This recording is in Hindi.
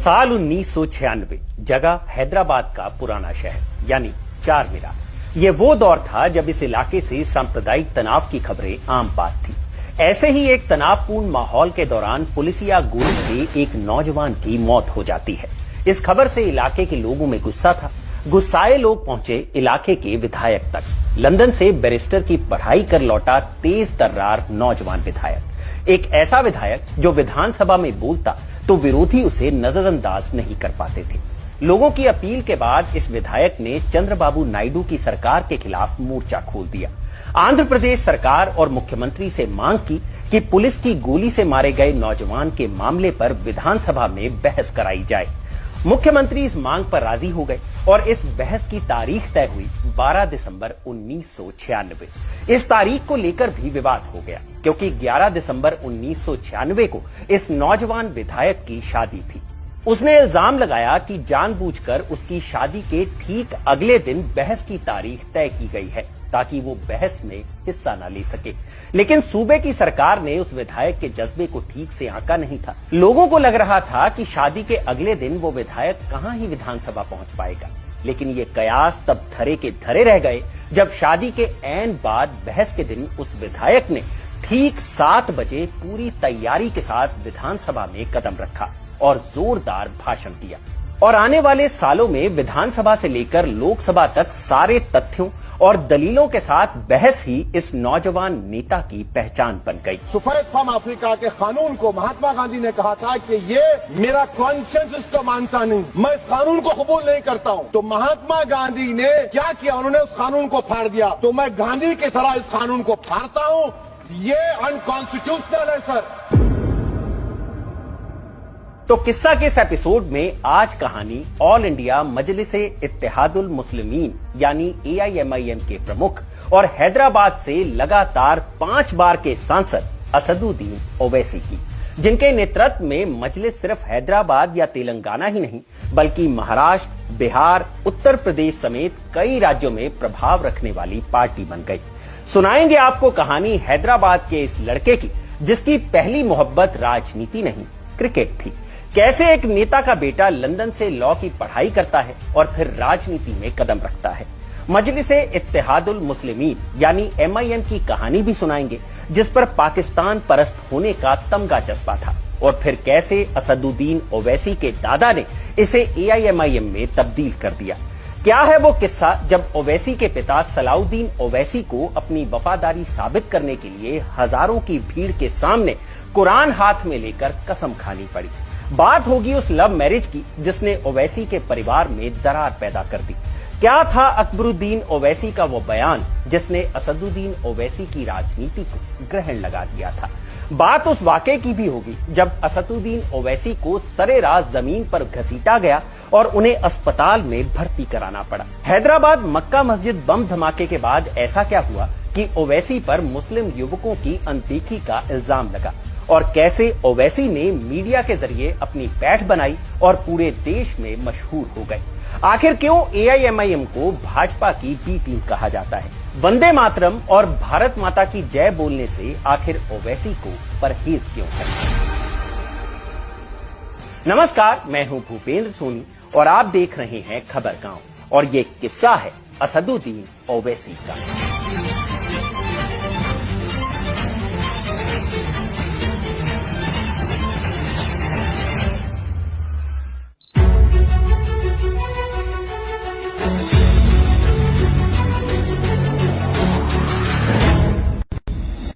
साल 1996, जगह हैदराबाद का पुराना शहर यानी चारमीनार। ये वो दौर था जब इस इलाके से सांप्रदायिक तनाव की खबरें आम बात थी। ऐसे ही एक तनावपूर्ण माहौल के दौरान पुलिसिया गोली से एक नौजवान की मौत हो जाती है। इस खबर से इलाके के लोगों में गुस्सा था। गुस्साए लोग पहुंचे इलाके के विधायक तक। लंदन से बैरिस्टर की पढ़ाई कर लौटा तेज तर्रार नौजवान विधायक, एक ऐसा विधायक जो विधानसभा में बोलता तो विरोधी उसे नजरअंदाज नहीं कर पाते थे। लोगों की अपील के बाद इस विधायक ने चंद्रबाबू नायडू की सरकार के खिलाफ मोर्चा खोल दिया। आंध्र प्रदेश सरकार और मुख्यमंत्री से मांग की कि पुलिस की गोली से मारे गए नौजवान के मामले पर विधानसभा में बहस कराई जाए। मुख्यमंत्री इस मांग पर राजी हो गए और इस बहस की तारीख तय हुई 12 दिसंबर 1996। इस तारीख को लेकर भी विवाद हो गया क्योंकि 11 दिसंबर 1996 को इस नौजवान विधायक की शादी थी। उसने इल्जाम लगाया कि जानबूझकर उसकी शादी के ठीक अगले दिन बहस की तारीख तय की गई है ताकि वो बहस में हिस्सा न ले सके। लेकिन सूबे की सरकार ने उस विधायक के जज्बे को ठीक से आंका नहीं था। लोगों को लग रहा था कि शादी के अगले दिन वो विधायक कहां ही विधानसभा पहुंच पाएगा। लेकिन ये कयास तब धरे के धरे रह गए जब शादी के ऐन बाद बहस के दिन उस विधायक ने ठीक 7 बजे पूरी तैयारी के साथ विधानसभा में कदम रखा और जोरदार भाषण दिया। और आने वाले सालों में विधानसभा से लेकर लोकसभा तक सारे तथ्यों और दलीलों के साथ बहस ही इस नौजवान नेता की पहचान बन गई। सफेद फार्म अफ्रीका के कानून को महात्मा गांधी ने कहा था कि ये मेरा कॉन्शियंस इसको मानता नहीं, मैं इस कानून को कबूल नहीं करता हूं। तो महात्मा गांधी ने क्या किया, उन्होंने उस कानून को फाड़ दिया। तो मैं गांधी की तरह इस कानून को फाड़ता हूं। ये अनकॉन्स्टिट्यूशनल है सर। तो किस्सा के इस एपिसोड में आज कहानी ऑल इंडिया मजलिसे इत्तेहादुल मुस्लिमीन यानी AIMIM के प्रमुख और हैदराबाद से लगातार 5 बार के सांसद असदुद्दीन ओवैसी की, जिनके नेतृत्व में मजलिस सिर्फ हैदराबाद या तेलंगाना ही नहीं बल्कि महाराष्ट्र, बिहार, उत्तर प्रदेश समेत कई राज्यों में प्रभाव रखने वाली पार्टी बन गई। सुनाएंगे आपको कहानी हैदराबाद के इस लड़के की जिसकी पहली मोहब्बत राजनीति नहीं क्रिकेट थी। कैसे एक नेता का बेटा लंदन से लॉ की पढ़ाई करता है और फिर राजनीति में कदम रखता है। मजलिसे इत्तेहादुल मुस्लिमीन यानी MIM की कहानी भी सुनाएंगे जिस पर पाकिस्तान परस्त होने का तमगा जज्बा था और फिर कैसे असदुद्दीन ओवैसी के दादा ने इसे AIMIM में तब्दील कर दिया। क्या है वो किस्सा जब ओवैसी के पिता सलाउद्दीन ओवैसी को अपनी वफादारी साबित करने के लिए हजारों की भीड़ के सामने कुरान हाथ में लेकर कसम खानी पड़ी। बात होगी उस लव मैरिज की जिसने ओवैसी के परिवार में दरार पैदा कर दी। क्या था अकबरुद्दीन ओवैसी का वो बयान जिसने असदुद्दीन ओवैसी की राजनीति को ग्रहण लगा दिया था। बात उस वाकये की भी होगी जब असदुद्दीन ओवैसी को सरेराह जमीन पर घसीटा गया और उन्हें अस्पताल में भर्ती कराना पड़ा। हैदराबाद मक्का मस्जिद बम धमाके के बाद ऐसा क्या हुआ कि ओवैसी पर मुस्लिम युवकों की अनदेखी का इल्जाम लगा और कैसे ओवैसी ने मीडिया के जरिए अपनी पैठ बनाई और पूरे देश में मशहूर हो गए। आखिर क्यों AIMIM को भाजपा की बी टीम कहा जाता है? वंदे मातरम और भारत माता की जय बोलने से आखिर ओवैसी को परहेज क्यों है? नमस्कार, मैं हूं भूपेंद्र सोनी और आप देख रहे हैं खबर गांव और ये किस्सा है असदुद्दीन ओवैसी का।